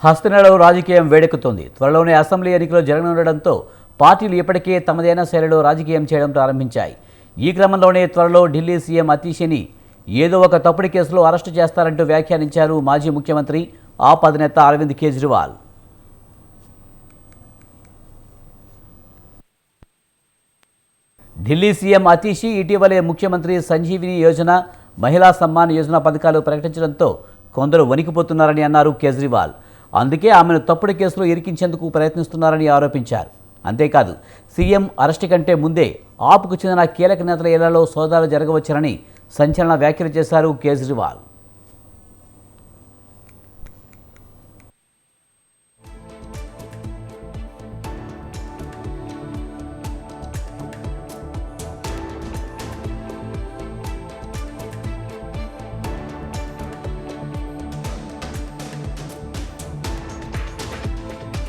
హస్తినలో రాజకీయం వేడెక్కుతోంది. త్వరలోనే అసెంబ్లీ ఎన్నికలు జరగనుండడంతో పార్టీలు ఇప్పటికే తమదైన శైలిలో రాజకీయం చేయడం ప్రారంభించాయి. ఈ క్రమంలోనే త్వరలో ఢిల్లీ సీఎం అతీషిని ఏదో ఒక తప్పుడు కేసులో అరెస్టు చేస్తారంటూ వ్యాఖ్యానించారు మాజీ ముఖ్యమంత్రి ఆప్ అధినేత అరవింద్ కేజ్రీవాల్. ఢిల్లీ సీఎం అతీషి ఇటీవలే ముఖ్యమంత్రి సంజీవిని యోజన, మహిళా సమ్మాన్ యోజన పథకాలు ప్రకటించడంతో కొందరు వణికిపోతున్నారని అన్నారు కేజ్రీవాల్. అందుకే ఆమెను తప్పుడు కేసులో ఇరికించేందుకు ప్రయత్నిస్తున్నారని ఆరోపించారు. అంతేకాదు, సీఎం అరెస్టు కంటే ముందే ఆప్కు చెందిన కీలక నేతల ఇళ్లలో సోదాలు జరగవచ్చునని సంచలన వ్యాఖ్యలు చేశారు కేజ్రీవాల్.